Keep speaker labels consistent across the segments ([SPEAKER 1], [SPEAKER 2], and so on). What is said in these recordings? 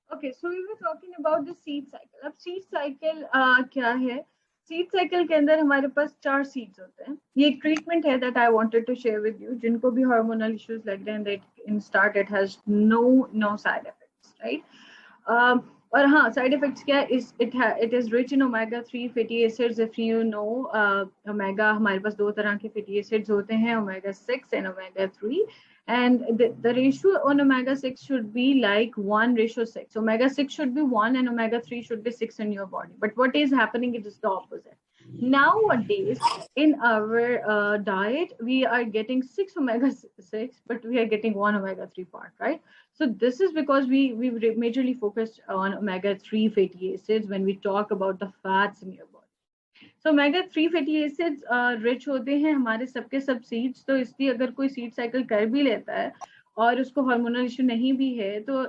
[SPEAKER 1] Okay, so we were talking about the seed cycle. अब seed cycle क्या है? Seed cycle के अंदर हमारे पास 4 seeds होते हैं. ये एक treatment है that I wanted to share with you. जिनको भी hormonal issues लग रहे हैं, that in start it has no side effects, right? और हाँ, side effects क्या है? It is rich in omega 3 fatty acids. If you know, omega हमारे पास दो तरह के fatty acids होते हैं, omega 6 and omega 3. And the ratio on omega 6 should be like 1:6. Omega 6 should be 1 and omega 3 should be 6 in your body. But what is happening, it is the opposite. Nowadays, in our diet, we are getting 6 omega 6, but we are getting 1 omega 3 part, right? So this is because we majorly focused on omega 3 fatty acids when we talk about the fats in your body. So omega 3 fatty acids rich होते हैं हमारे सबके सब seeds, तो इसलिए अगर कोई seed cycle कर भी लेता है और उसको हार्मोनल इशू नहीं भी है तो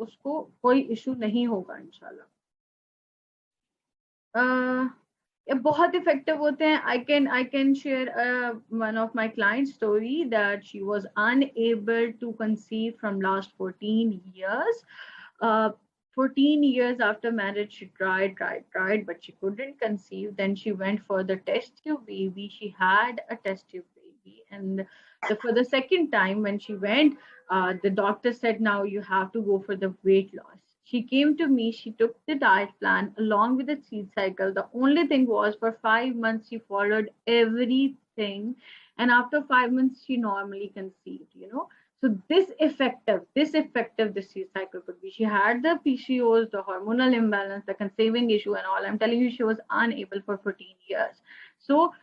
[SPEAKER 1] उसको कोई इशू नहीं होगा इंशाल्लाह. ये बहुत इफेक्टिव होते हैं. I can share one of my client story that she was unable to conceive from last 14 years. 14 years after marriage, she tried, but she couldn't conceive. Then she went for the test tube baby. She had a test tube baby. And for the second time, when she went, the doctor said, now you have to go for the weight loss. She came to me, she took the diet plan along with the seed cycle. The only thing was for 5 months, she followed everything. And after 5 months, she normally conceived. So this effective disease cycle could be. She had the PCOS, the hormonal imbalance, the conceiving issue, and all. I'm telling you, she was unable for 14 years. So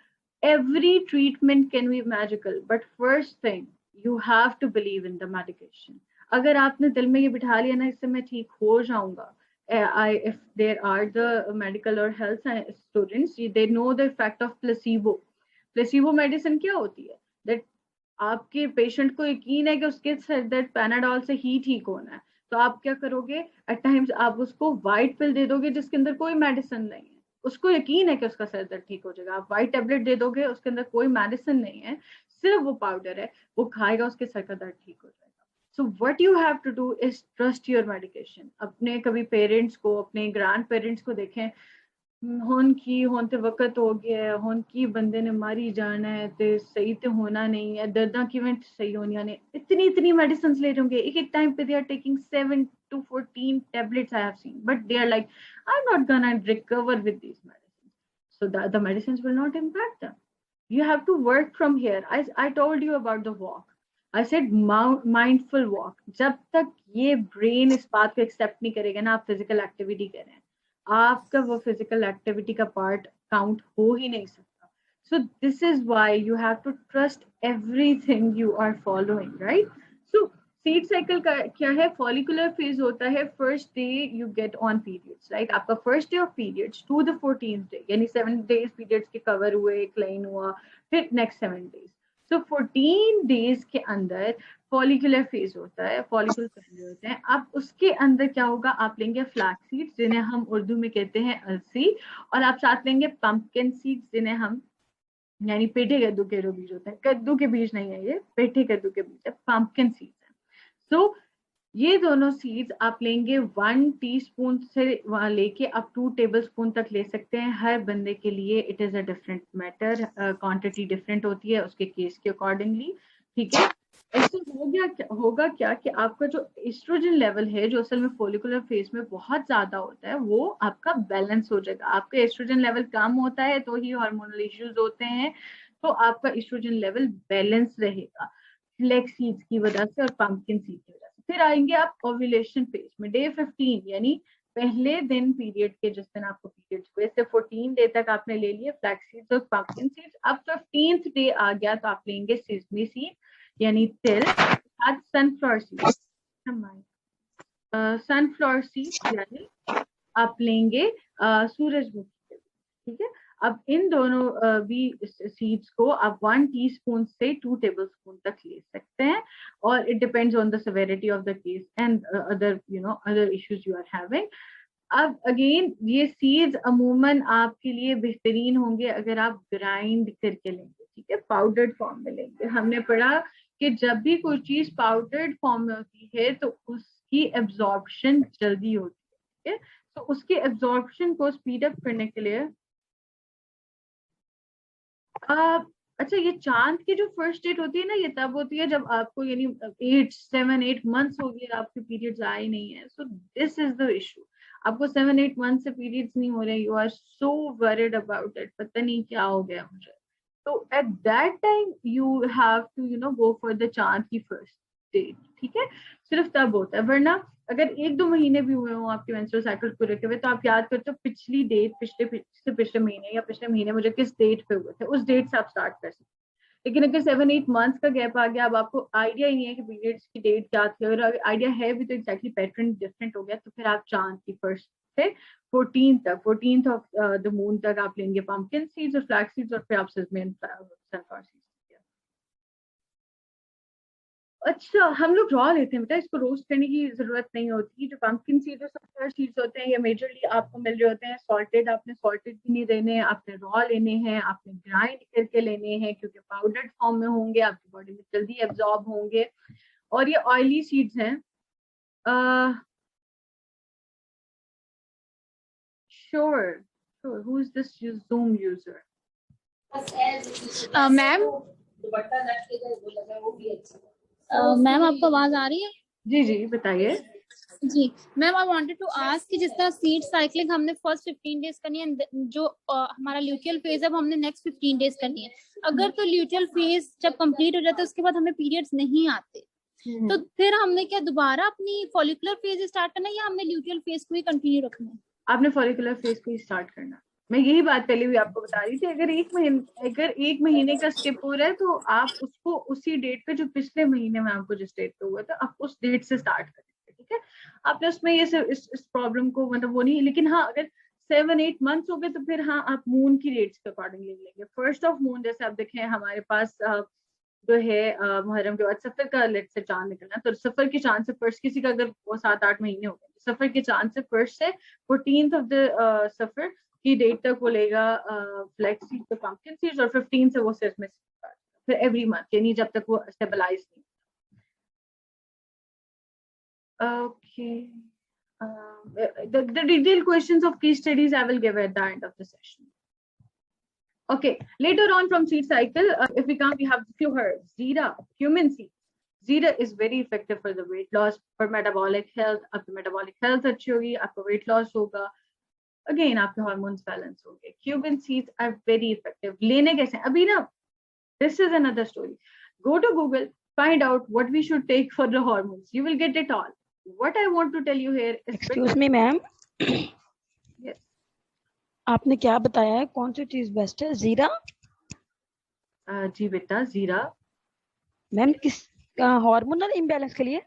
[SPEAKER 1] every treatment can be magical, but first thing, you have to believe in the medication. अगर आपने दिल में ये बिठा लिया ना, इससे मैं ठीक हो जाऊंगा. If there are the medical or health students, they know the effect of placebo. Placebo medicine क्या होती है? That आपके पेशेंट को यकीन है कि उसके सर दर्द पैनाडॉल से ही ठीक होना है, तो आप क्या करोगे? एट टाइम्स आप उसको व्हाइट पिल दे दोगे जिसके अंदर कोई मेडिसिन नहीं है. उसको यकीन है कि उसका सर दर्द ठीक हो जाएगा. आप व्हाइट टेबलेट दे दोगे, उसके अंदर कोई मेडिसिन नहीं है, सिर्फ वो पाउडर है, वो खाएगा, उसके सर का दर्द ठीक हो जाएगा. So what you have to do is trust your medication. अपने कभी पेरेंट्स को, अपने ग्रैंड पेरेंट्स को देखें, ਹੁਣ ਤੇ ਵਕਤ ਹੋ ਗਿਆ ਹੈ, ਹੁਣ ਕੀ ਬੰਦੇ ਨੇ ਮਾਰੀ ਜਾਣਾ ਹੈ ਤੇ ਸਹੀ ਤੇ ਹੋਣਾ ਨਹੀਂ ਹੈ, ਦਰਦਾਂ ਕਿਵੇਂ ਸਹੀ ਹੋਣੀਆਂ ਨੇ, ਇਤਨੀ ਮੈਡੀਸਿਨਸ ਲੈ ਜਾਓਗੇ ਇੱਕ ਇੱਕ ਟਾਈਮ पे they are taking 7 to 14 tablets. I have seen, but they are like, I'm not gonna recover with these medicines. So the medicines will not impact them. You have to work from here. I told you about the walk. I said mindful walk. जब तक ये brain इस बात को accept नहीं करेगा ना आप फिजिकल एक्टिविटी करें, आपका वो फिजिकल एक्टिविटी का पार्ट काउंट हो ही नहीं सकता. So this is why you have to trust everything you are following, right? So seed cycle का क्या है? फॉलिकुलर फेज होता है first day you get on periods, right? आपका first day of periods to the 14th day, यानी 7 days periods के cover हुए, क्लाइन हुआ, फिर नेक्स्ट 7 days. सो 14 days के अंदर फॉलिकुलर फेज होता है, फॉलिकल पहले होते हैं. अब उसके अंदर क्या होगा? आप लेंगे फ्लैक्स सीड्स, जिन्हें हम उर्दू में कहते हैं अलसी, और आप साथ लेंगे पंपकिन सीड्स, जिन्हें हम, यानी पेठे कद्दू के जो बीज होते हैं, कद्दू के बीज नहीं है, ये पेठे कद्दू के बीज है, पंपकिन सीड्स है. सो ये दोनों सीड्स आप लेंगे 1 टीस्पून से लेके आप 2 टेबलस्पून तक ले सकते हैं. हर बंदे के लिए it is a different matter, quantity different होती है उसके केस के अकॉर्डिंगली, ठीक है? ऐसे होगा क्या कि आपका जो एस्ट्रोजन लेवल है, जो असल में फोलिकुलर फेज में बहुत ज्यादा होता है, वो आपका बैलेंस हो जाएगा. आपका एस्ट्रोजन लेवल कम होता है तो ही हार्मोनल इश्यूज होते हैं, तो आपका एस्ट्रोजन लेवल बैलेंस रहेगा फ्लैक्स सीड्स की वजह से और पंपकिन सीड की वजह से. फिर आएंगे आप ओव्यूलेशन फेज में, डे 15, यानी पहले दिन पीरियड के, जिस दिन आपको पीरियड्स हुए, से 14 डे तक आपने ले लिए फ्लैक्स सीड्स और पंपकिन सीड्स. अब 15th डे आ गया तो आप लेंगे सिसमी सीड, यानी तिल, आज सनफ्लावर सीड, सनफ्लावर सीड, यानी आप लेंगे सूरजमुखी, ठीक है? अब इन दोनों भी सीड्स को आप 1 टीस्पून से 2 टेबलस्पून तक ले सकते हैं, और it depends on the severity of the case and other issues you are having. अब अगेन ये सीड्स अमूमन आपके लिए बेहतरीन होंगे अगर आप ग्राइंड करके लेंगे, ठीक है, पाउडर्ड फॉर्म में लेंगे. हमने पढ़ा कि जब भी कोई चीज पाउडर्ड फॉर्म में होती है तो की एब्जॉर्प्शन जल्दी होती है, तो उसके एब्जॉर्प्शन को स्पीड अप करने के लिए अच्छा, ये चांद की जो फर्स्ट डेट होती है ना, ये तब होती है जब आपको यानी 7-8 मंथ्स हो गए आपके पीरियड्स आए नहीं है। So this is the issue, आपको 7-8 मंथ से पीरियड्स नहीं हो रहे, you are so worried about it, पता नहीं क्या हो गया मुझे। तो at that time you have to go for the चांद की फर्स्ट डेट, ठीक है, सिर्फ तब होता है। वरना अगर 1-2 महीने भी हुए हो आपके मेंस्ट्रुअल साइकिल पूरे के हुए, तो आप याद करते हो पिछली डेट, पिछले महीने या पिछले महीने मुझे किस डेट पे हुए थे, उस डेट से आप स्टार्ट कर सकते हैं। लेकिन अगर 7-8 मंथ्स का गैप आ गया, अब आपको आइडिया ही नहीं है कि पीरियड्स की डेट क्या थी, और आइडिया है भी तो एग्जैक्टली पैटर्न डिफरेंट हो गया, तो फिर आप चांद की फर्स्ट से 14 ऑफ द मून तक आप लेंगे पम्पकिन सीड्स और फ्लैक्स सीड्स, और फिर आप सनफ्लावर सीड्स। अच्छा, हम लोग रॉ लेते हैं बेटा, इसको रोस्ट करने की जरूरत नहीं होती। जो पंपकिन सीड और सनफ्लावर सीड्स होते हैं, ये मेजरली आपको मिल रहे होते हैं सॉल्टेड। आपने सॉल्टेड भी नहीं लेने हैं, आपने रॉ लेने हैं, आपने ग्राइंड करके लेने हैं, क्योंकि पाउडर्ड फॉर्म में होंगे, आपकी बॉडी में जल्दी एब्जॉर्ब होंगे। और ये ऑयली सीड्स हैं। Sure sure, who is this Zoom user?
[SPEAKER 2] Ma'am, ma'am आपको आवाज आ रही है?
[SPEAKER 1] जी जी, बताइए।
[SPEAKER 2] जी ma'am, I wanted to ask कि जिस तरह सीड साइक्लिंग हमने फर्स्ट 15 डेज करनी है, जो हमारा ल्यूटियल फेज है वो हमने नेक्स्ट 15 डेज करनी है। अगर तो ल्यूटियल फेज जब कंप्लीट हो जाता है उसके बाद हमें पीरियड्स नहीं आते, तो फिर हमने क्या दोबारा अपनी फॉलिकुलर फेज स्टार्ट करना है, या हमने ल्यूटियल फेज को ही कंटिन्यू रखना है?
[SPEAKER 1] आपने फॉलिकुलर फेज को ही स्टार्ट करना। मैं यही बात पहले भी आपको बता रही थी, अगर एक महीने का स्किप हो रहा है, तो आप उसको उसी डेट पे जो पिछले महीने में आपको जिस डेट पे हुआ था, आप उस डेट से स्टार्ट करेंगे, ठीक है। आपने उसमें ये इस प्रॉब्लम को मतलब वो नहीं, लेकिन हाँ, अगर 7-8 मंथ्स हो गए, तो फिर हाँ, आप मून की डेट्स के अकॉर्डिंग ले लेंगे। फर्स्ट ऑफ मून, जैसे आप देखें हमारे पास जो है मुहर्रम के बाद सफर का लेट से चांद निकलना, तो सफर के चांद से फर्स्ट, किसी का अगर वो 7-8 महीने हो गए, सफर के चांद से फर्स्ट से 14th ऑफ द सफर की डेट तक वो लेगा फ्लैक्स सीड्स और पंपकिन सीड्स, और 15 से वो सिर्फ में फिर एवरी मंथ, यानी जब तक वो स्टेबलाइज नहीं। Okay. The detailed questions of case studies I will give at the end of the session. Okay, later on from seed cycle, if we come, we have few herbs. Zira, cumin seed. Zira is very effective for the weight loss, for metabolic health. आपकी metabolic health अच्छी होगी, आपका weight loss होगा. Again, आपके hormones balance होंगे. Cumin seeds are very effective. लेने कैसे? अभी ना, this is another story. Go to Google, find out what we should take for the hormones. You will get it all. What I want to tell you here is,
[SPEAKER 3] excuse me ma'am,
[SPEAKER 1] yes,
[SPEAKER 3] आपने क्या बताया है, कौन सी चीज best है? जीरा?
[SPEAKER 1] जी बेटा, जीरा।
[SPEAKER 3] मैम किस हार्मोनल इम्बैलेंस के लिए?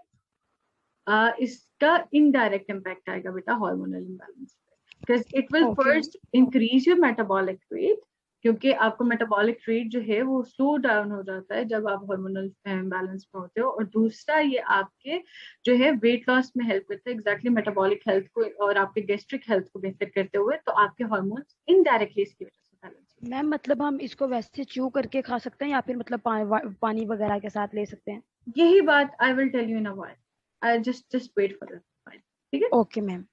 [SPEAKER 1] इसका इनडायरेक्ट इम्पैक्ट आएगा बेटा हार्मोनल इम्बैलेंस पे, because it will first increase your metabolic rate, क्योंकि आपको मेटाबॉलिक रेट जो है वो स्लो डाउन हो जाता है जब आप हार्मोनल इम्बैलेंस में होते हो। और दूसरा, ये आपके जो है वेट लॉस में हेल्प करता है, एग्जैक्टली मेटाबॉलिक हेल्थ को और आपके गैस्ट्रिक हेल्थ को बेहतर करते हुए, तो आपके हार्मोन्स इनडायरेक्टली इसकी वजह से बैलेंस।
[SPEAKER 3] मैम मतलब हम इसको वैसे च्यू करके खा सकते हैं, या फिर मतलब पानी वगैरह के साथ ले सकते हैं?
[SPEAKER 1] यही बात I will tell you in a while, I just wait for that, ठीक है।
[SPEAKER 3] Okay ma'am.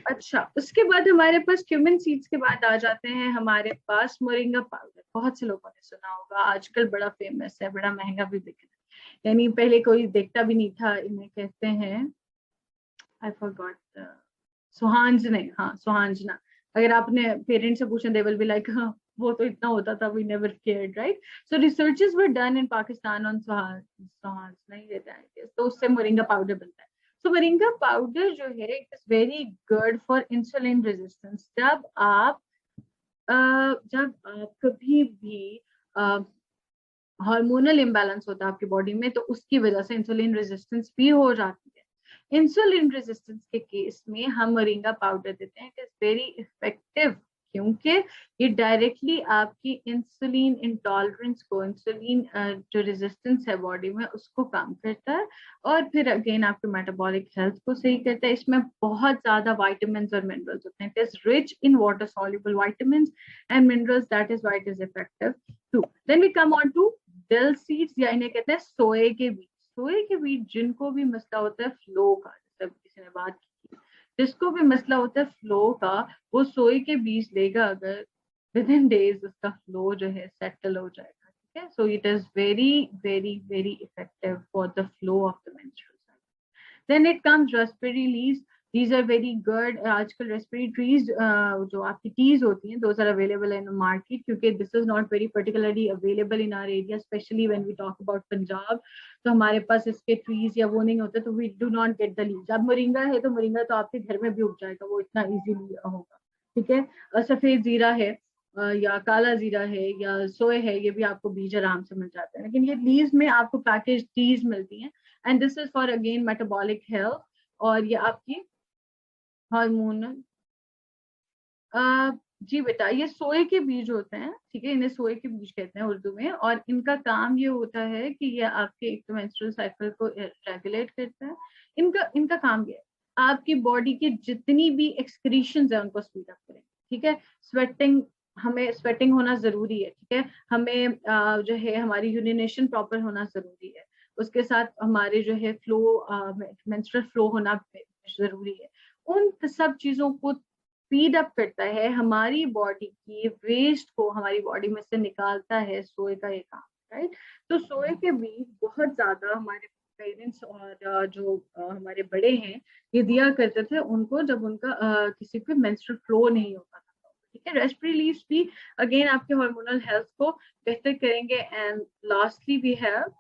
[SPEAKER 1] अच्छा, उसके बाद हमारे पास क्यूमिन सीड्स के बाद आ जाते हैं हमारे पास मोरिंगा पाउडर। बहुत से लोगों ने सुना होगा, आजकल बड़ा फेमस है, बड़ा महंगा भी बिक रहा है, यानी पहले कोई देखता भी नहीं था। इन्हें कहते हैं, आई फॉरगॉट, सुहांजना। हाँ, सुहांजना। अगर आपने पेरेंट्स से पूछें, दे विल बी लाइक, हाँ वो तो इतना होता था, we never cared, right. So researches were done in Pakistan on sohanjna ही रहता है, तो उससे मोरिंगा पाउडर बनता है। तो मोरिंगा पाउडर जो है, it is very good for insulin resistance. जब आप कभी भी हार्मोनल इम्बैलेंस होता है आपकी बॉडी में, तो उसकी वजह से इंसुलिन रेजिस्टेंस भी हो जाती है। इंसुलिन रेजिस्टेंस के केस में हम मोरिंगा पाउडर देते हैं, इट इज वेरी इफेक्टिव, क्योंकि ये डायरेक्टली आपकी इंसुलिन इंटॉलरेंस को, इंसुलिन जो रेजिस्टेंस है बॉडी में, उसको कम करता है, और फिर अगेन आपके मेटाबॉलिक हेल्थ को सही करता है। इसमें बहुत ज्यादा विटामिन्स और मिनरल्स होते हैं, it is rich in water soluble vitamins and minerals, that is why it is effective too. Then we come on to dill seeds, या इन्हें कहते हैं सोए के बीज। सोए के बीज जिनको भी मसला होता है फ्लो का, जैसे किसी ने बात की, जिसको भी मसला होता है फ्लो का, वो सोए के बीज लेगा, अगर विद इन डेज उसका फ्लो जो है सेटल हो जाएगा, ठीक है. So it is very very very effective for the flow of the menstrual cycle. Then it comes raspberry leaves. These are very good. आजकल raspberry trees जो आपकी teas होती हैं, those are available in the market, क्योंकि this is not very particularly available in our area, especially when we talk about Punjab. तो हमारे पास इसके trees या वो नहीं होते, तो we do not get the leaves. अब मोरिंगा है तो मोरिंगा तो आपके घर में भी उग जाएगा, वो इतना easily होगा, ठीक है. सफेद जीरा है या काला जीरा है या सोए है, ये भी आपको बीज आराम से मिल जाते हैं, लेकिन ये लीव्स में आपको पैकेज टीज मिलती हैं. And this is for again metabolic health, और ये आपकी हार्मोनल. जी बेटा, ये सोए के बीज होते हैं, ठीक है, इन्हें सोए के बीज कहते हैं उर्दू में, और इनका काम ये होता है कि ये आपके एक मेंस्ट्रुअल साइकिल को रेगुलेट करता है. इनका काम ये है, आपकी बॉडी की जितनी भी एक्सक्रीशंस है उनको स्पीड अप करें, ठीक है. हमें स्वेटिंग होना जरूरी है, ठीक है. हमें जो है हमारी यूरिनेशन प्रॉपर होना जरूरी है. उसके साथ हमारे जो है फ्लो, मेंस्ट्रुअल फ्लो होना जरूरी है. उन सब चीजों को स्पीड अप करता है, हमारी बॉडी की वेस्ट को हमारी बॉडी में से निकालता है सोए का ये काम, राइट. तो सोए के बीज बहुत ज्यादा हमारे पेरेंट्स और जो हमारे बड़े हैं ये दिया करते थे उनको, जब उनका किसी को मेंस्ट्रुअल फ्लो नहीं होता था, ठीक है. रेस्पिरेटरी लीव्स भी अगेन आपके हार्मोनल हेल्थ को बेहतर करेंगे. And lastly we have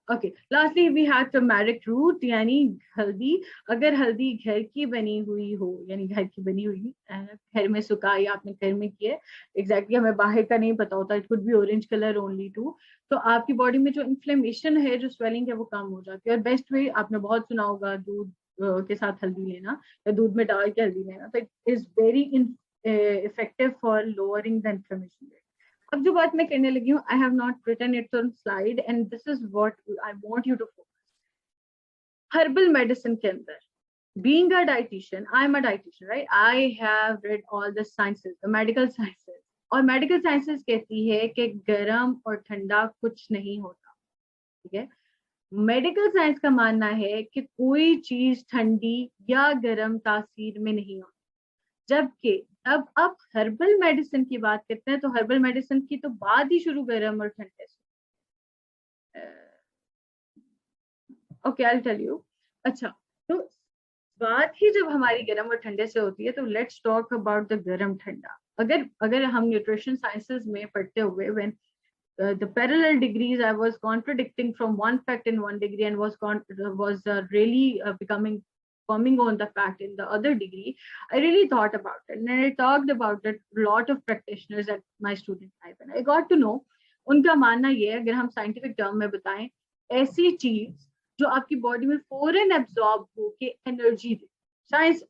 [SPEAKER 1] okay, lastly we have turmeric root, यानी हल्दी. अगर हल्दी घर की बनी हुई हो, यानी घर की बनी हुई, घर में सुखाई आपने, घर में की है, एग्जैक्टली हमें बाहर का नहीं पता होता, it could be orange colour only too. तो आपकी बॉडी में जो इन्फ्लेमेशन है, जो स्वेलिंग है, वो कम हो जाती है. और बेस्ट वे आपने बहुत सुना होगा, दूध के साथ हल्दी लेना या दूध में डाल के हल्दी लेना, तो it is very effective for lowering the inflammation rate. अब जो बात मैं करने लगी हूँ, I have not written it on slide and this is what I want you to focus. Herbal medicine के अंदर, being a dietitian, I'm a dietitian, right? I have read all the sciences, the medical sciences, और medical sciences कहती है कि गर्म और ठंडा कुछ नहीं होता, ठीक है. मेडिकल साइंस का मानना है कि कोई चीज ठंडी या गर्म तासीर में नहीं होती, जबकि अब आप हर्बल मेडिसिन की बात करते हैं तो हर्बल मेडिसिन की तो बात ही शुरू गर्म और ठंडे से. Okay, I will tell you. अच्छा, तो बात ही जब हमारी गर्म और ठंडे से होती है, तो लेट्स टॉक अबाउट द गर्म ठंडा. अगर हम न्यूट्रिशन साइंसेस में पढ़ते हुए, when the parallel degrees, I was contradicting from one fact in one degree and was really coming on the fact in the other degree. I really thought about it and I talked about it a lot of practitioners at my student life, and I got to know उनका मानना ये है, अगर हम scientific term में बताएं, ऐसी चीज जो आपकी बॉडी में फौरन एब्जॉर्ब होके एनर्जी दे.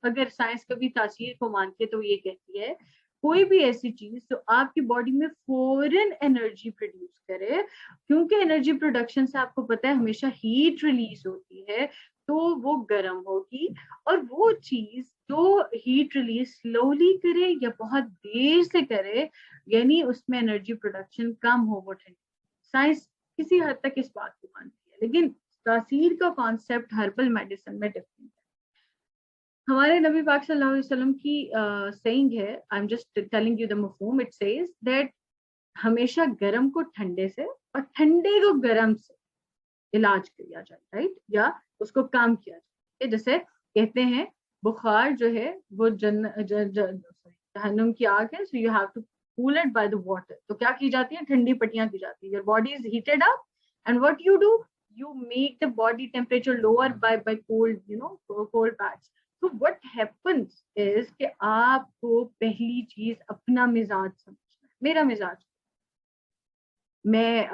[SPEAKER 1] अगर साइंस कभी तासीर को मानती है तो ये कहती है कोई भी ऐसी चीज जो आपकी बॉडी में फौरन एनर्जी प्रोड्यूस करे, क्योंकि एनर्जी प्रोडक्शन से आपको पता है हमेशा हीट रिलीज होती है, तो वो गर्म होगी. और वो चीज जो हीट रिलीज स्लोली करे या बहुत देर से करे, यानी उसमें एनर्जी प्रोडक्शन कम हो, वो ठंडी. साइंस किसी हद तक इस बात को मानती है, लेकिन तासीर का कॉन्सेप्ट हर्बल मेडिसिन में डिफरेंट है. हमारे नबी पाक सल्लल्लाहु अलैहि वसल्लम की सेइंग है, I am just telling you the मफहूम, इट सेज दैट हमेशा गर्म को ठंडे से और ठंडे को गर्म से इलाज किया जाए, राइट, या उसको काम किया जाए. जैसे कहते हैं बुखार जो है वो जहन्नुम की आग है, so you have to cool it by the water. तो क्या की जाती है, ठंडी पट्टियां की जाती है. Your body is heated up and what you do, you make the body temperature lower by cold, cold pads. So what happens is कि आपको पहली चीज अपना मिजाज समझना है. मेरा मिजाज, मैं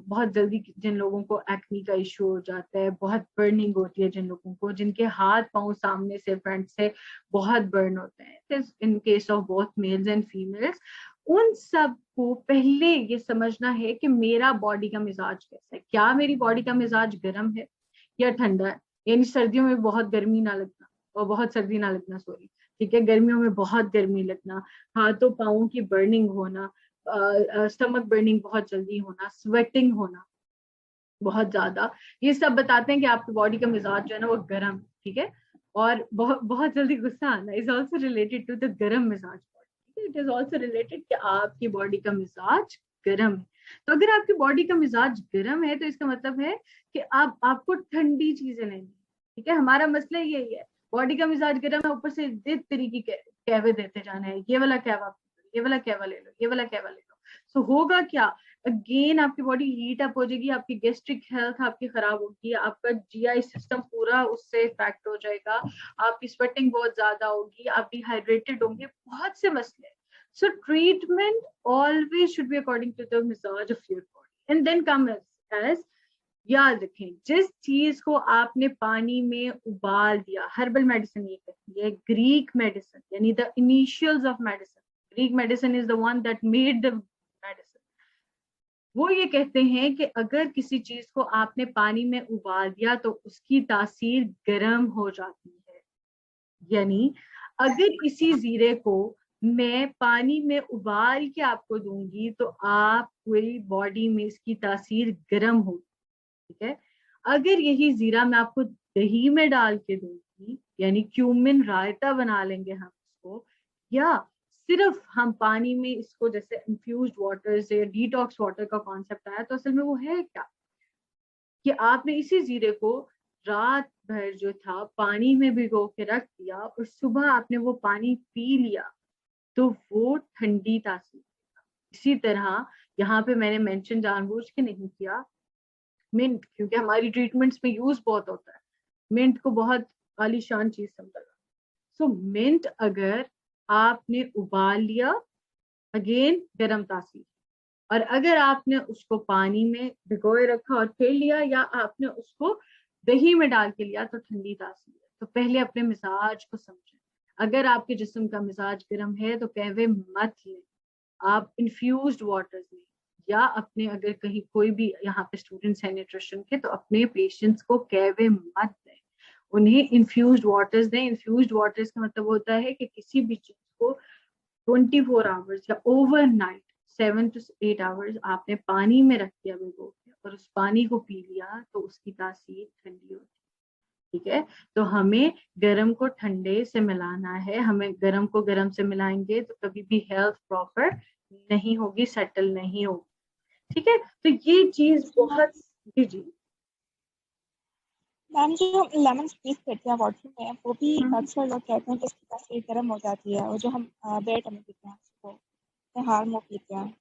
[SPEAKER 1] बहुत जल्दी, जिन लोगों को एक्नी का इशू हो जाता है, बहुत बर्निंग होती है, जिन लोगों को, जिनके हाथ पांव सामने से फ्रंट से बहुत बर्न होते हैं, in case of both mails and females, उन सब को पहले ये समझना है कि मेरा बॉडी का मिजाज कैसा है. क्या मेरी बॉडी का मिजाज गर्म है या ठंडा है, यानी सर्दियों में बहुत गर्मी ना लगना और बहुत सर्दी ना लगना, सॉरी, ठीक है, गर्मियों में बहुत गर्मी लगना, हाथों पाँवों की बर्निंग होना, स्टमक बर्निंग बहुत जल्दी होना, स्वेटिंग होना. बहुत ज्यादा। ये सब बताते हैं कि आपकी बॉडी का मिजाज जो है ना वो गर्म, ठीक है, और बहुत बहुत जल्दी गुस्सा आना is also related to the गर्म मिजाज body. It is also related कि आपकी बॉडी का मिजाज गर्म है। तो अगर आपकी बॉडी का मिजाज गर्म है तो इसका मतलब है कि आपको ठंडी चीजें लेनी, ठीक है। हमारा मसला यही है, बॉडी का मिजाज गर्म है, ऊपर से तरीके के कहवे देते जाना है, ये वाला कहवा, ये वाला कहवा ले लो, ये वाला कहवा ले लो। सो होगा क्या, अगेन आपकी बॉडी हीट अप हो जाएगी, आपकी गेस्ट्रिक हेल्थ आपकी खराब होगी, आपका जीआई सिस्टम पूरा उससे इफेक्ट हो जाएगा, आपकी स्वेटिंग बहुत ज्यादा होगी, आप डिहाइड्रेटेड होंगे, बहुत से मसले। So treatment always should be according to the मिजाज of your body and then come age. याद रखें, जिस चीज को आपने पानी में उबाल दिया, हर्बल मेडिसिन ये कहती है, ग्रीक मेडिसिन यानी the initials of medicine, Greek medicine is the one that made the medicine. वो ये कहते हैं कि अगर किसी चीज को आपने पानी में उबाल दिया तो उसकी तासीर गर्म हो जाती है। यानी अगर इसी जीरे को मैं पानी में उबाल के आपको दूंगी तो आप पूरी बॉडी में इसकी तासीर गर्म होगी, ठीक है। अगर यही जीरा मैं आपको दही में डाल के दूंगी, यानी क्यूमिन रायता बना लेंगे हम इसको, या सिर्फ हम पानी में इसको, जैसे इन्फ्यूज्ड वाटर से डिटॉक्स वाटर का कॉन्सेप्ट आया, तो असल में वो है क्या कि आपने इसी जीरे को रात भर जो था पानी में भिगो के रख दिया और सुबह आपने वो पानी पी लिया तो वो ठंडी तासीर। इसी तरह यहाँ पे मैंने मेंशन जानबूझ के नहीं किया मिंट, क्योंकि हमारी ट्रीटमेंट्स में यूज बहुत होता है, मिंट को बहुत आलीशान चीज समझा। सो मिंट अगर आपने उबाल लिया, अगेन गर्म तासीर, और अगर आपने उसको पानी में भिगोए रखा और फिर लिया, या आपने उसको दही में डाल के लिया, तो ठंडी तासीर है। तो पहले अपने मिजाज को समझें। अगर आपके जिस्म का मिजाज गर्म है तो कहवे मत लें, आप इन्फ्यूज्ड वाटर्स लें, या अपने, अगर कहीं कोई भी यहाँ पे स्टूडेंट्स हैं न्यूट्रिशन के, तो अपने पेशेंट्स को कहवे मत दें, उन्हें इन्फ्यूज्ड वाटर्स दें। इन्फ्यूज्ड वाटर्स का मतलब होता है कि किसी भी चीज को 24 आवर्स या ओवरनाइट 7 to 8 आवर्स आपने पानी में रख दिया भिगो के, और उस पानी को पी लिया तो उसकी तासीर ठंडी होती है, ठीक है। तो हमें गर्म को ठंडे से मिलाना है, हमें गर्म को गर्म से मिलाएंगे तो कभी भी हेल्थ प्रॉपर नहीं होगी, सेटल नहीं होगी, ठीक है। तो ये चीज बहुत, जी जी
[SPEAKER 4] मैम, जो लेमन स्क्वीज करते हैं वाटर में, वो भी अक्सर लोग कहते हैं कि इसकी तासीर गर्म हो जाती है, और जो हम बेड में पीते हैं उसको हार मुँह पीते हैं,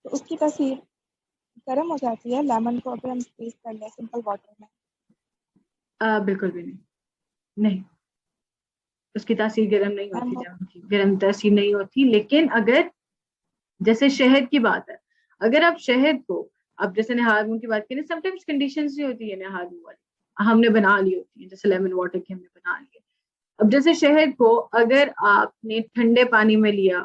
[SPEAKER 4] तो उसकी तासीर गर्म हो जाती है लेमन को अगर हम स्क्वीज कर लें सिंपल वाटर में?
[SPEAKER 1] बिल्कुल भी नहीं, नहीं, उसकी तासीर गर्म नहीं होती, लेमन की गर्म तासीर नहीं होती। लेकिन अगर जैसे शहद की बात है, अगर आप शहद को, अब जैसे निहार मुंह की बात करें, समटाइम्स कंडीशंस नहीं होती है निहार मुंह वाली, हमने बना ली होती है, जैसे लेमन वाटर की हमने बना ली है। अब जैसे शहद को अगर आपने ठंडे पानी में लिया,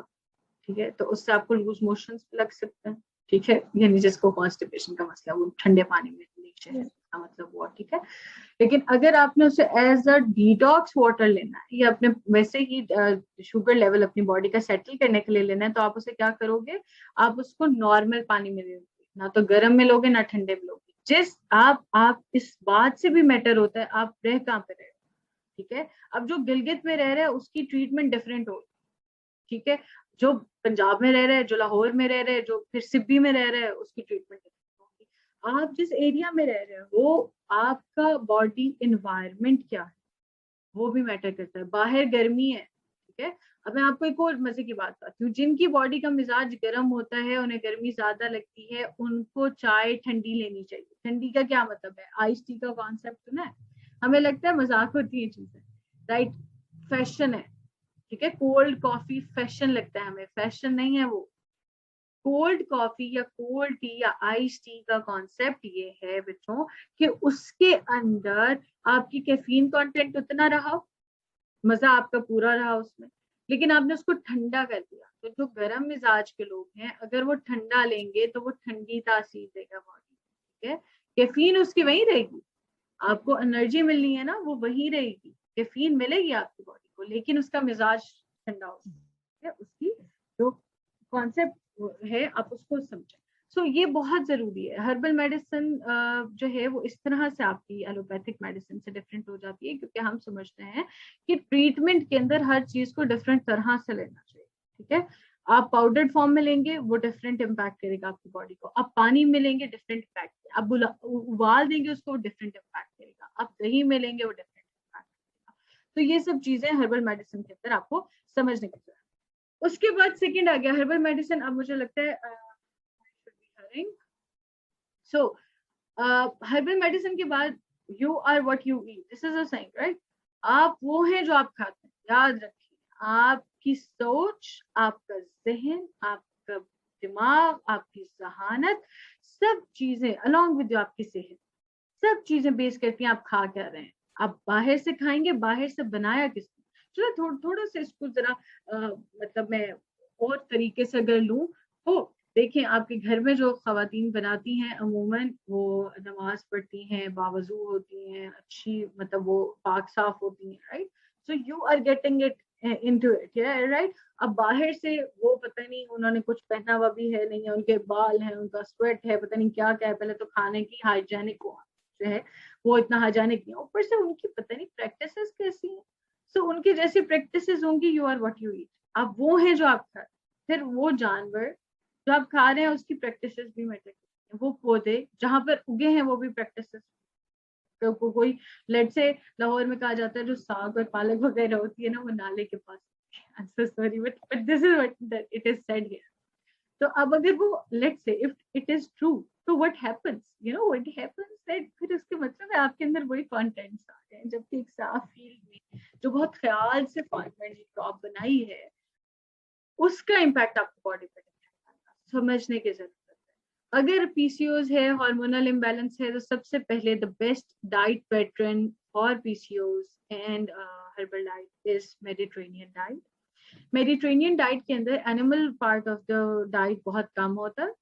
[SPEAKER 1] ठीक है, तो उससे आपको लूज मोशंस लग सकते हैं, ठीक है, यानी जिसको कॉन्स्टिपेशन का मसला, वो ठंडे पानी में शहद का मतलब हुआ, ठीक है। लेकिन अगर आपने उसे एज अ डिटॉक्स वाटर लेना है, या अपने वैसे ही शुगर लेवल अपनी बॉडी का सेटल करने के लिए लेना है, तो आप उसे क्या करोगे, आप उसको नॉर्मल पानी में लोगे, ना तो गर्म में लोगे ना ठंडे में लोगे। जिस आप इस बात से भी मैटर होता है आप रह कहाँ पे रहे हो, ठीक है। अब जो गिलगित में रह रहे हैं उसकी ट्रीटमेंट डिफरेंट होगी, ठीक है। जो पंजाब में रह रहे हैं, जो लाहौर में रह रहे हैं, जो फिर सिब्बी में रह रहे हैं, उसकी ट्रीटमेंट डिफरेंट होगी। आप जिस एरिया में रह रहे हैं वो आपका बॉडी इन्वायरमेंट क्या है वो भी मैटर करता है। बाहर गर्मी है, ठीक है। अब मैं आपको एक और मजे की बात बताती हूँ, जिनकी बॉडी का मिजाज गर्म होता है, उन्हें गर्मी ज्यादा लगती है, उनको चाय ठंडी लेनी चाहिए। ठंडी का क्या मतलब है, आइस टी का कॉन्सेप्ट सुना है, हमें लगता है मजाक होती है चीजें, राइट, फैशन है, ठीक है। कोल्ड कॉफी फैशन लगता है हमें, फैशन नहीं है वो। कोल्ड कॉफी या कोल्ड टी या आइस टी का कॉन्सेप्ट ये है बच्चों कि उसके अंदर आपकी कैफीन कंटेंट उतना रहा, मजा आपका पूरा रहा उसमें, लेकिन आपने उसको ठंडा कर दिया। तो जो गर्म मिजाज के लोग हैं अगर वो ठंडा लेंगे तो वो ठंडी तासीर देगा बॉडी, ठीक है। कैफीन उसकी वही रहेगी, आपको एनर्जी मिलनी है ना, वो वही रहेगी, कैफीन मिलेगी आपकी बॉडी को, लेकिन उसका मिजाज ठंडा होगा, उसकी जो कॉन्सेप्ट है आप उसको समझें। सो ये बहुत जरूरी है। हर्बल मेडिसिन जो है वो इस तरह से आपकी एलोपैथिक मेडिसिन से डिफरेंट हो जाती है, क्योंकि हम समझते हैं कि ट्रीटमेंट के अंदर हर चीज को डिफरेंट तरह से लेना चाहिए। ठीक है, आप पाउडर्ड फॉर्म में लेंगे वो डिफरेंट इम्पैक्ट करेगा आपकी बॉडी को, आप पानी में लेंगे डिफरेंट इम्पैक्ट, आप उबाल देंगे उसको डिफरेंट इम्पैक्ट करेगा, आप दही में लेंगे वो डिफरेंट इम्पैक्ट करेगा। तो ये सब चीजें हर्बल मेडिसिन के अंदर आपको समझने की जरूरत है। उसके बाद सेकेंड आ गया हर्बल मेडिसिन। अब मुझे लगता है सो हर्बल मेडिसिन के बाद you are what you eat, this is a saying, right? आप वो हैं जो आप खाते हैं। याद रखिए, आपकी सोच, आपका जहन, आपका दिमाग, आपकी जहानत, सब चीजें अलॉन्ग विद आपकी सेहत, सब चीजें बेस करती हैं आप खा क्या रहे हैं। आप बाहर से खाएंगे, बाहर से बनाया किसने? चलो थोड़ा सा इसको जरा मतलब मैं और तरीके से अगर लूं तो देखें, आपके घर में जो खवातीन बनाती हैं अमूमन वो नमाज पढ़ती हैं, बावजू होती हैं, अच्छी मतलब वो पाक साफ होती हैं, right? So you are getting it into it, right? अब बाहर से वो पता नहीं उन्होंने कुछ पहना हुआ भी है नहीं है, उनके बाल हैं, उनका स्वेट है, पता नहीं क्या क्या है। पहले तो खाने की हाइजेनिक जो है वो इतना हाइजेनिक नहीं है, ऊपर से उनकी पता नहीं प्रैक्टिसेस कैसी हैं। सो उनकी जैसी प्रैक्टिसेस होंगी, you are what you eat, आप वो हैं जो आप खा रहे हैं। फिर वो जानवर जो आप खा रहे हैं उसकी प्रैक्टिसेस भी मैटर करती हैं, वो पौधे जहां पर उगे हैं वो भी प्रैक्टिसेस। तो कोई लेट से लाहौर में कहा जाता है जो साग और पालक वगैरह होती है ना वो नाले के पास, I'm so sorry but this is what it is said here। तो अब अगर वो लेट से इफ इट इज ट्रू, तो what happens, what happens that फिर उसके मतलब है आपके अंदर वही कंटेंट्स आ रहे हैं, जबकि एक साफ फील्ड में जो बहुत ख्याल से फार्मर ने क्रॉप बनाई है उसका इम्पैक्ट आपकी बॉडी पे समझने की जरूरत है। अगर पीसीओज है, हार्मोनल इम्बैलेंस है, तो सबसे पहले the best diet pattern for PCOS and herbal diet is Mediterranean diet. Mediterranean diet के अंदर animal part of the diet बहुत कम होता है,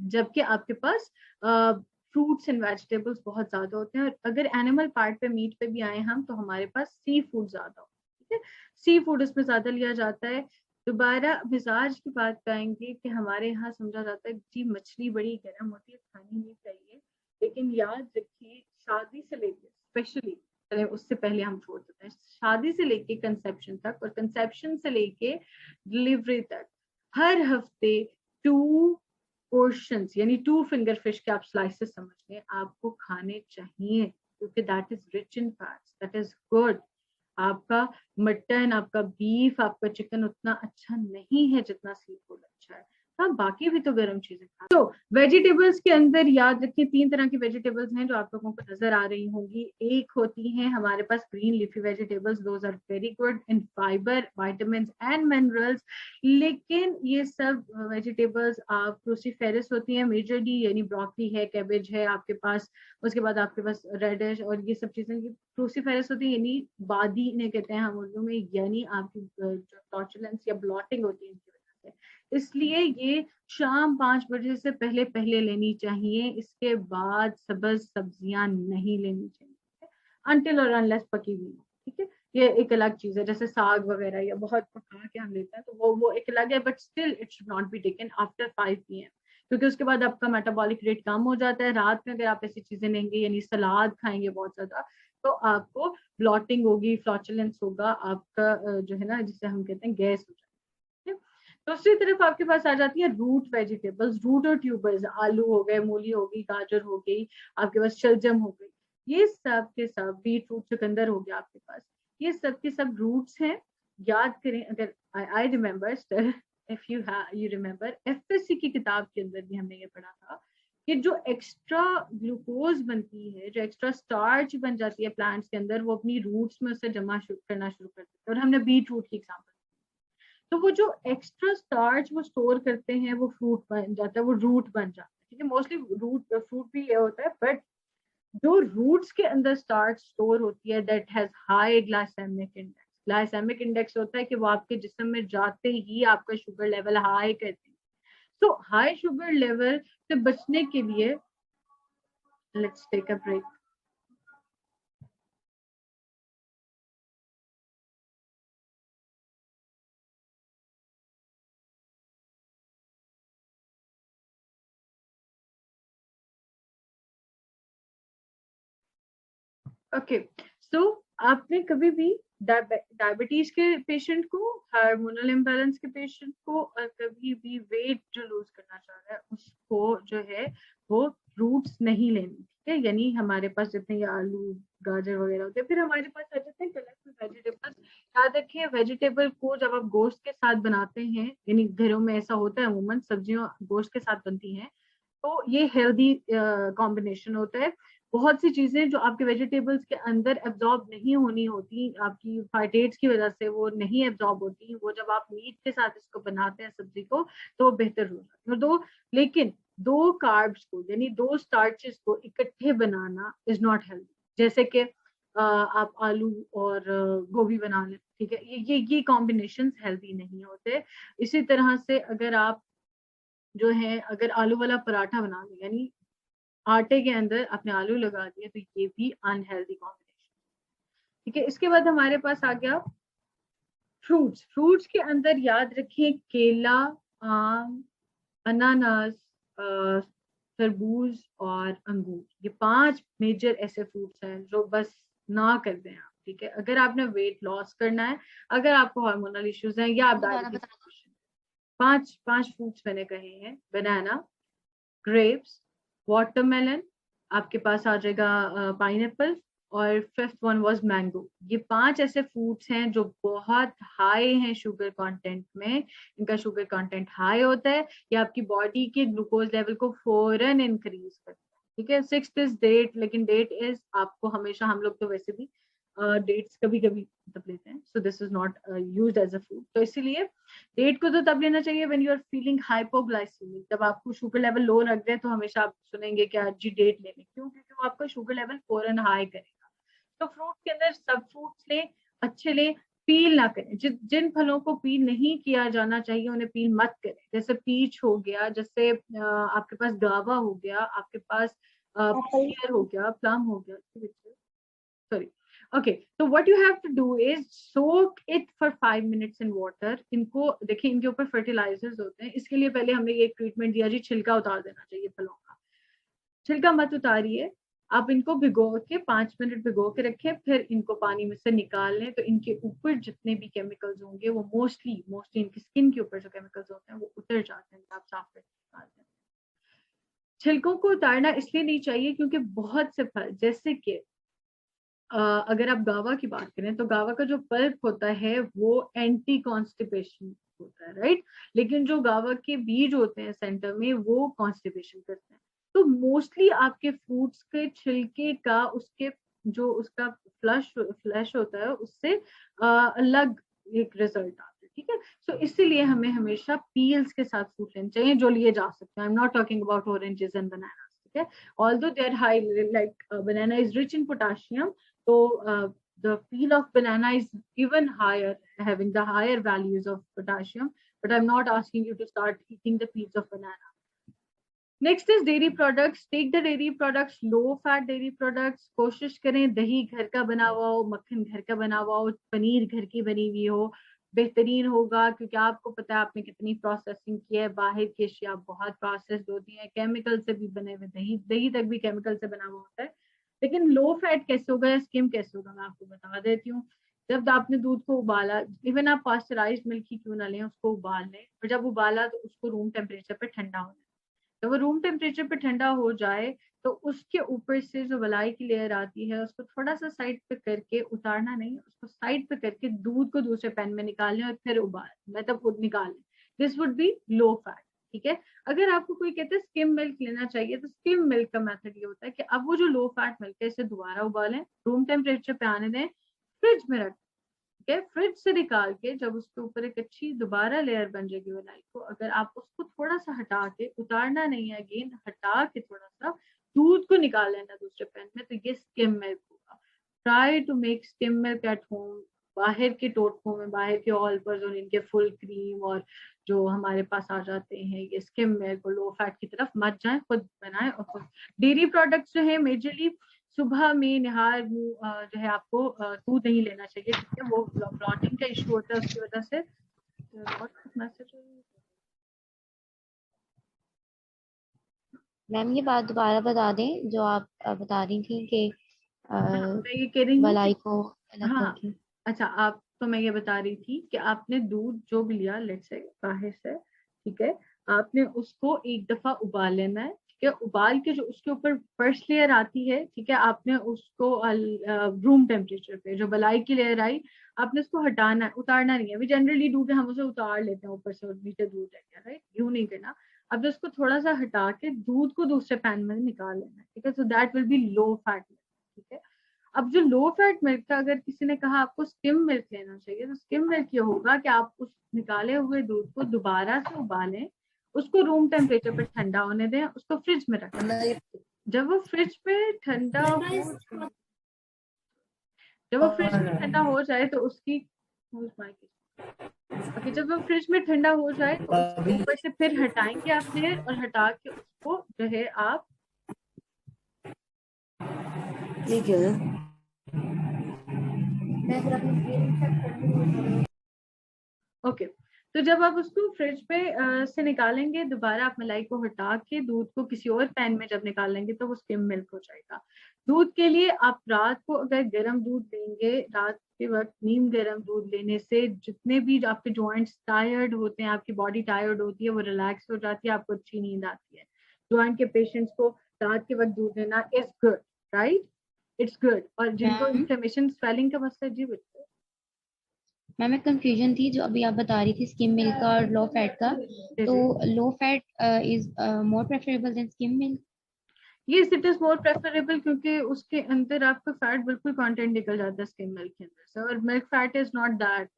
[SPEAKER 1] जबकि आपके पास फ्रूट्स एंड वेजिटेबल्स बहुत ज्यादा होते हैं। और अगर एनिमल पार्ट पे मीट पे भी आए हम तो हमारे पास सी फूड ज्यादा होता है। ठीक है, सी फूड इसमें ज्यादा लिया जाता है। दोबारा मिजाज की बात करेंगे कि हमारे यहाँ समझा जाता है जी मछली बड़ी गर्म होती है, खानी नहीं चाहिए, लेकिन याद रखिए शादी से लेकर स्पेशली, चले उससे पहले हम छोड़ देते हैं, शादी से लेके कंसेप्शन तक और कंसेप्शन से लेके डिलीवरी तक हर हफ्ते 2 पोर्शंस यानी 2 फिंगर फिश के आप स्लाइसेस समझ लें आपको खाने चाहिए, क्योंकि that is rich in fats, that is good. आपका मटन, आपका बीफ, आपका चिकन उतना अच्छा नहीं है जितना सी फूड अच्छा है। हाँ, बाकी भी तो गर्म चीजें खा। तो वेजिटेबल्स के अंदर याद रखिए 3 तरह की वेजिटेबल्स हैं जो आप लोगों को नजर आ रही होंगी। एक होती हैं हमारे पास green leafy vegetables, those are very good in fibre, vitamins and minerals. लेकिन ये सब वेजिटेबल्स आप क्रूसीफेरस होती हैं, मेजर डी यानी ब्रोकली है, कैबेज है आपके पास, उसके बाद आपके पास रेडिश और ये सब चीजें क्रूसीफेरस होती है, यानी बादी इन्हें कहते हैं हम उर्दू में, यानी आपकी जो टॉर्चुलेंस या ब्लॉटिंग होती है इनकी वजह से। इसलिए ये शाम 5 बजे से पहले पहले लेनी चाहिए, इसके बाद सब्ज सब्जियां नहीं लेनी चाहिए अनटिल और अनलेस पकी हुई। ठीक है, ये एक अलग चीज है, जैसे साग वगैरह या बहुत पका के हम लेते हैं तो वो एक अलग है, but still it should not be taken after 5 PM, क्योंकि उसके बाद आपका मेटाबॉलिक रेट कम हो जाता है। रात में अगर आप ऐसी चीजें लेंगे यानी सलाद खाएंगे बहुत ज्यादा तो आपको ब्लॉटिंग होगी, फ्लॉचुलेंस होगा, आपका जो है ना जिसे हम कहते हैं गैस हो जाती है। दूसरी तरफ आपके पास आ जाती है रूट वेजिटेबल्स, रूट और ट्यूबर्स, आलू हो गए, मूली होगी, गाजर हो गई, आपके पास शलजम हो गई, ये सब के सब, बीट रूट, चुकंदर हो गया आपके पास, ये सब के सब रूट्स हैं। याद करें, अगर I remember if you remember FSc की किताब के अंदर भी हमने ये पढ़ा था कि जो एक्स्ट्रा ग्लूकोज बनती है, जो एक्स्ट्रा स्टार्च बन जाती है प्लांट्स के अंदर, वो अपनी रूट्स में उसे जमा करना शुरू कर देते हैं। और हमने बीट रूट की एग्जाम्पल, तो वो जो एक्स्ट्रा स्टार्च वो स्टोर करते हैं वो फ्रूट बन जाता है, वो रूट बन जाता है। ठीक है, मोस्टली रूट फ्रूट भी ये होता है, बट जो रूट्स के अंदर स्टार्च स्टोर होती है that has high glycemic index. Glycemic index होता है कि वो आपके जिस्म में जाते ही आपका शुगर लेवल हाई करते हैं। सो हाई शुगर लेवल से बचने के लिए let's take a break. Okay, so आपने कभी भी डायबिटीज के पेशेंट को, हार्मोनल इम्बैलेंस के पेशेंट को, और कभी भी वेट जो लूज करना चाह रहा है उसको जो है वो फ्रूट्स नहीं लेनी, ठीक है? यानी हमारे पास जितने ये आलू गाजर वगैरह होते हैं, फिर हमारे पास आ जाते हैं कलरफुल वेजिटेबल्स। याद रखिए वेजिटेबल को जब आप गोश्त के साथ बनाते हैं, यानी घरों में ऐसा होता है अमूमन सब्जियां गोश्त के साथ बनती हैं, तो ये हेल्दी कॉम्बिनेशन होता है। बहुत सी चीजें जो आपके वेजिटेबल्स के अंदर एब्जॉर्ब नहीं होनी होती, आपकी फाइटेट्स की वजह से वो नहीं एब्जॉर्ब होती, वो जब आप मीट के साथ इसको बनाते हैं सब्जी को तो बेहतर हो जाती है। लेकिन दो कार्ब्स को यानी दो स्टार्चेस को इकट्ठे बनाना इज नॉट हेल्दी। जैसे कि आप आलू और गोभी बना लें, ठीक है? ये कॉम्बिनेशन हेल्दी नहीं होते। इसी तरह से अगर आप जो है अगर आलू वाला पराठा बना लें, यानी आटे के अंदर आपने आलू लगा दिए, तो ये भी अनहेल्दी कॉम्बिनेशन, ठीक है? इसके बाद हमारे पास आ गया फ्रूट्स। फ्रूट्स के अंदर याद रखें केला, आम, अनानास, तरबूज और अंगूर, ये 5 मेजर ऐसे फ्रूट्स हैं जो बस ना कर दें आप, ठीक है? अगर आपने वेट लॉस करना है, अगर आपको हार्मोनल इश्यूज हैं या आप डायबिटीज, 5 फ्रूट्स मैंने कहे हैं, बनाना, ग्रेप्स, वाटरमेलन, आपके पास आ जाएगा पाइनएप्पल, और फिफ्थ वन वाज मैंगो। ये 5 ऐसे फ्रूट्स हैं जो बहुत हाई हैं शुगर कंटेंट में, इनका शुगर कंटेंट हाई होता है, ये आपकी बॉडी के ग्लूकोज लेवल को फौरन इंक्रीज करता है, ठीक है? 6th इज डेट, लेकिन डेट इज आपको हमेशा, हम लोग तो वैसे भी डेट्स कभी कभी तब लेते हैं, so this is not used as a fruit, तो इसीलिए डेट को तो तब लेना चाहिए when you are feeling hypoglycemic, जब आपको शुगर लेवल लो लग जाए तो हमेशा आप सुनेंगे कि आज जी डेट ले लें, क्यों? क्योंकि वो आपका शुगर लेवल फौरन हाई करेगा। तो फ्रूट के अंदर सब फ्रूट्स लें, अच्छे लें, पील ना करें। जिन फलों को पील नहीं किया जाना चाहिए उन्हें पील मत करें, जैसे पीच हो गया, जैसे आपके पास गावा हो गया, आपके पास
[SPEAKER 4] एप्पल।
[SPEAKER 1] पियर हो गया, प्लम हो गया, sorry. Okay, so what you have to do is soak it for 5 minutes in water. इनको देखिए, इनके ऊपर फर्टिलाइजर्स होते हैं, इसके लिए पहले हमने ये ट्रीटमेंट दिया जी, छिलका उतार देना चाहिए फलों का। छिलका मत उतारिए, आप इनको भिगो के 5 मिनट भिगो के रखें, फिर इनको पानी में से निकाल लें, तो इनके ऊपर जितने भी केमिकल्स होंगे वो मोस्टली इनकी स्किन के ऊपर जो केमिकल्स होते हैं वो उतर जाते हैं, आप साफ करके निकाल दें। छिलकों को उतारना इसलिए नहीं चाहिए क्योंकि बहुत से फल, जैसे कि अगर आप गावा की बात करें तो गावा का जो पल्प होता है वो एंटी कॉन्स्टिपेशन होता है, राइट? लेकिन जो गावा के बीज होते हैं सेंटर में वो कॉन्स्टिपेशन करते हैं। तो मोस्टली आपके फ्रूट्स के छिलके का उसके जो उसका फ्लैश होता है उससे अलग एक रिजल्ट आता है, ठीक है? सो इसीलिए हमें हमेशा पील्स के साथ फ्रूट लेने चाहिए जो लिए जा सकते हैं। I am not talking about oranges and banana, ठीक है? Although they are high, like banana is rich in potassium, so the peel of banana is even higher, having the higher values of potassium, but I'm not asking you to start eating the peels of banana. Next is dairy products. Take the dairy products, low fat dairy products. कोशिश करें दही घर का बना हुआ हो, मक्खन घर का बना हुआ हो, पनीर घर की बनी हुई हो, बेहतरीन होगा, क्योंकि आपको पता है आपने कितनी प्रोसेसिंग की है। बाहर की अशिया बहुत प्रोसेस्ड होती है, केमिकल से भी बने हुए, दही तक भी केमिकल से बना हुआ होता है। लेकिन लो फैट कैसे होगा या स्किम कैसे होगा, मैं आपको बता देती हूँ। जब आपने दूध को उबाला, इवन आप पास्चराइज्ड मिल्क ही क्यों ना लें, उसको उबाल लें, और जब उबाला तो उसको रूम टेम्परेचर पे ठंडा होने, जब वो रूम टेम्परेचर पे ठंडा हो जाए तो उसके ऊपर से जो मलाई की लेयर आती है उसको थोड़ा सा साइड पे करके, उतारना नहीं, उसको साइड पे करके दूध को दूसरे पैन में निकाल लें और फिर उबाल, मतलब निकाल लें। This would be low fat, ठीक है? अगर आपको कोई कहते हैं स्किम मिल्क लेना चाहिए, तो स्किम मिल्क का मेथड ये होता है कि अब वो जो लो फैट मिल्क है इसे दोबारा उबालें, रूम टेम्परेचर पे आने दें, फ्रिज में रखें, ठीक है? फ्रिज से निकाल के जब उसके ऊपर एक अच्छी दोबारा लेयर बन जाएगी मलाई को, अगर आप उसको थोड़ा सा हटा के, उतारना नहीं है, अगेन हटा के थोड़ा सा दूध को निकाल लेना दूसरे पैन में, तो ये स्किम मिल्क होगा। Try to make skim milk at home. बाहर के टोटकों में, बाहर के ऑल पर जो इनके फुल क्रीम और जो हमारे पास आ जाते हैं ये स्किम मिल्क और लो फैट की तरफ मत जाएं, खुद बनाएं। और खुद डेयरी प्रोडक्ट्स जो है मेजरली सुबह में निहार जो है आपको दूध नहीं लेना चाहिए, ठीक है? वो ब्लॉटिंग का इशू होता है, उसकी वजह से।
[SPEAKER 5] मैम ये बात दोबारा बता दें जो आप बता रही थी कि
[SPEAKER 1] मैं ये कह रही हूँ
[SPEAKER 5] मलाई को अलग
[SPEAKER 1] हाँ
[SPEAKER 5] करके।
[SPEAKER 1] अच्छा, आप तो मैं ये बता रही थी कि आपने दूध जो भी लिया लेट्स से बाहर से, ठीक है, आपने उसको एक दफा उबाल लेना है, ठीक है, उबाल के जो उसके ऊपर फर्स्ट लेयर आती है, ठीक है, आपने उसको रूम टेम्परेचर पे जो बलाई की लेयर आई, आपने उसको हटाना है, उतारना नहीं है। वी जनरली डू के हम उसे उतार लेते हैं ऊपर से और नीचे दूध रह गया, राइट, यूं नहीं करना। अब उसको थोड़ा सा हटा के दूध को दूसरे पैन में निकाल लेना है, ठीक है, so that will be low fat, ठीक है। अब जो लो फैट मिल्क था, अगर किसी ने कहा आपको स्किम मिल्क लेना चाहिए, तो स्किम मिल्क ये होगा कि आप उस निकाले हुए दूध को दोबारा से उबालें, उसको रूम टेम्परेचर पर ठंडा होने दें, उसको फ्रिज में रखें। जब वो फ्रिज पे ठंडा हो जब वो फ्रिज में ठंडा हो जाए तो उसकी ओके, जब वो फ्रिज में ठंडा हो जाए तो उसके ऊपर से फिर हटाएंगे आप लेयर, और हटा के उसको जो है आप ओके, तो जब आप उसको फ्रिज पे से निकालेंगे, दोबारा आप मलाई को हटा के दूध को किसी और पैन में जब निकालेंगे तो वो स्किम मिल्क हो जाएगा। दूध के लिए आप रात को अगर गर्म दूध लेंगे, रात के वक्त नीम गर्म दूध लेने से जितने भी आपके जॉइंट्स टायर्ड होते हैं, आपकी बॉडी टायर्ड होती है, वो रिलैक्स हो जाती है, आपको अच्छी नींद आती है। जॉइंट के पेशेंट्स को रात के वक्त दूध लेना is good, right, it's good. और जिनको इन्फ्लेमेशन स्वेलिंग का मसला, जी बिल्कुल
[SPEAKER 5] मैम एक कंफ्यूजन थी जो अभी आप बता रही थी स्किम मिल्क का और लो फैट का, तो low fat is more preferable than skim milk.
[SPEAKER 1] Yes, it is more preferable, क्योंकि उसके अंदर आपका फैट बिल्कुल कंटेंट निकल जाता है स्किम मिल्क के अंदर से, और milk fat is not that,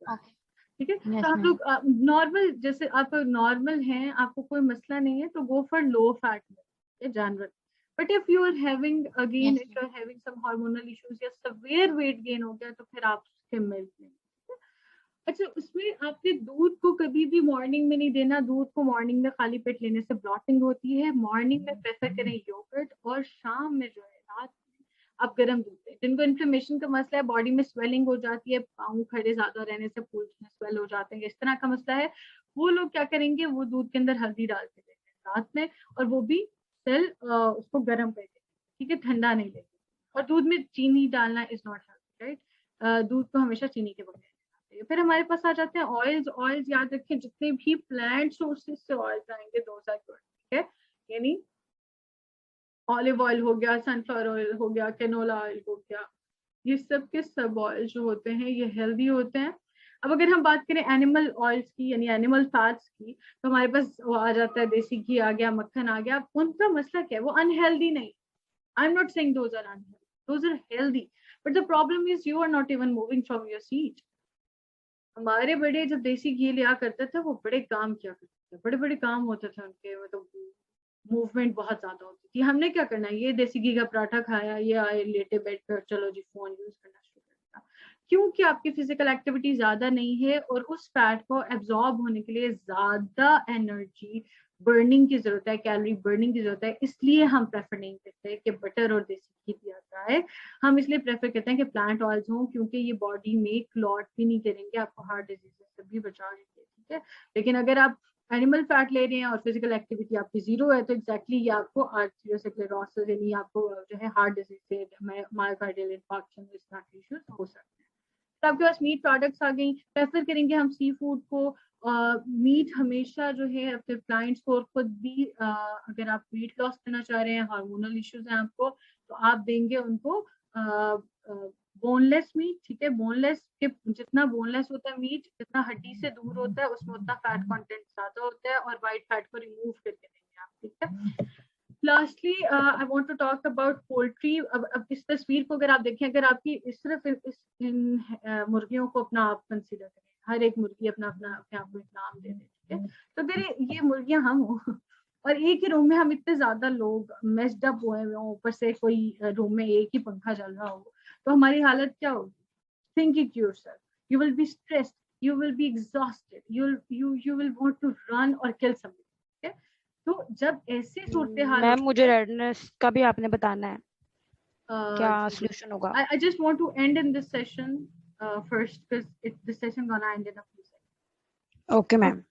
[SPEAKER 1] ठीक है।
[SPEAKER 5] Yes,
[SPEAKER 1] तो हम लोग नॉर्मल, जैसे आप नॉर्मल हैं, आपको कोई मसला नहीं है, तो go for low fat milk जानवर। But if you are having again,
[SPEAKER 5] Yes,
[SPEAKER 1] if you are having some hormonal issues या सवेयर वेट गेन हो गया, तो फिर आप स्किम मिल्क लें। अच्छा, उसमें आपके दूध को कभी भी मॉर्निंग में नहीं देना। दूध को मॉर्निंग में खाली पेट लेने से ब्लॉटिंग होती है। मॉर्निंग में प्रेफर करें योगर्ट, और शाम में जो है, रात में आप गर्म दूध दें। जिनको इन्फ्लेमेशन का मसला है, बॉडी में स्वेलिंग हो जाती है, पाँव खड़े ज्यादा रहने से पूल में स्वेल हो जाते हैं, इस तरह का मसला है, वो लोग क्या करेंगे, वो दूध के अंदर हल्दी डाल के देंगे रात में, और वो भी सेल उसको गर्म कर देंगे, ठीक है, ठंडा नहीं लेंगे। और दूध में चीनी डालना इज नॉट हेल्दी, राइट, दूध को हमेशा चीनी के बगैर। फिर हमारे पास आ जाते हैं ऑयल्स। ऑयल्स याद रखें, जितने भी प्लांट सोर्सेज से ऑयल्स आएंगे, दोज आर गुड, ठीक है, यानी ऑलिव ऑयल हो गया, सनफ्लावर ऑयल हो गया, कैनोला ऑयल हो गया, ये सब के सब ऑयल जो होते हैं ये हेल्दी होते हैं। अब अगर हम बात करें एनिमल ऑयल्स की, यानी एनिमल फैट्स की, तो हमारे पास वो आ जाता है देसी घी आ गया, मक्खन आ गया। उनका मसला क्या है, वो अनहेल्दी नहीं, I am not saying those are unhealthy, those are healthy, but the problem is you are not even moving from your seat. हमारे बड़े जब देसी घी लिया करते थे, वो बड़े काम किया करते थे, बड़े बड़े काम होते थे उनके, मतलब मूवमेंट बहुत ज्यादा होती थी। हमने क्या करना है, ये देसी घी का पराठा खाया, ये आए लेटे बेड पर, चलो जी फोन यूज करना शुरू कर दिया, क्योंकि आपकी फिजिकल एक्टिविटी ज्यादा नहीं है, और उस फैट को एब्जॉर्ब होने के लिए ज्यादा एनर्जी बर्निंग की जरूरत है, कैलोरी बर्निंग की जरूरत है। इसलिए हम प्रेफर नहीं करते कि बटर और देसी घी दिया जाए। हम इसलिए प्रेफर करते हैं कि प्लांट ऑयल्स हों, क्योंकि ये बॉडी में क्लॉट भी नहीं करेंगे, आपको हार्ट डिजीज से भी बचाएंगे, ठीक है। लेकिन अगर आप एनिमल फैट ले रहे हैं और फिजिकल एक्टिविटी आपकी जीरो है, तो एग्जैक्टली ये आपको आर्थरोस्क्लेरोसिस, यानी आपको जो है हार्ट डिजीज से, मायोकार्डियल इंफार्क्शन, इस तरह के इश्यूज हो सकते हैं। तो आपके पास मीट प्रोडक्ट्स आ गई, प्रेफर करेंगे हम सी फूड को। मीट हमेशा जो है अपने क्लाइंट्स को, और खुद भी अगर आप वेट लॉस करना चाह रहे हैं, हार्मोनल इश्यूज हैं आपको, तो आप देंगे उनको बोनलेस मीट, ठीक है। बोनलेस के जितना बोनलेस होता है मीट, जितना हड्डी से दूर होता है, उसमें उतना फैट कंटेंट ज्यादा होता है, और वाइट फैट को रिमूव करके देंगे आप, ठीक है। Lastly I want to talk about poultry. अब इस तस्वीर को अगर आप देखें, अगर आपकी सिर्फ इन मुर्गियों को अपना आप कंसीडर करें, हर एक मुर्गी अपना अपना अपने आप को एक नाम दे दे, ठीक है, तो अगर ये मुर्गियां हम हो, और एक ही रूम में हम इतने ज्यादा लोग मेस्ड अप हुए हुए हों, ऊपर से कोई रूम में एक ही पंखा चल रहा हो, तो हमारी हालत क्या होगी? Think it yourself, you will be stressed, you will be exhausted, you will want to run or kill somebody, okay? तो जब ऐसे सूरत हाल,
[SPEAKER 3] मैम मुझे रेडनेस का भी आपने बताना है, क्या सॉल्यूशन होगा?
[SPEAKER 1] I just want to end in this session first, because this session gonna end in a few seconds.
[SPEAKER 3] Okay, ma'am.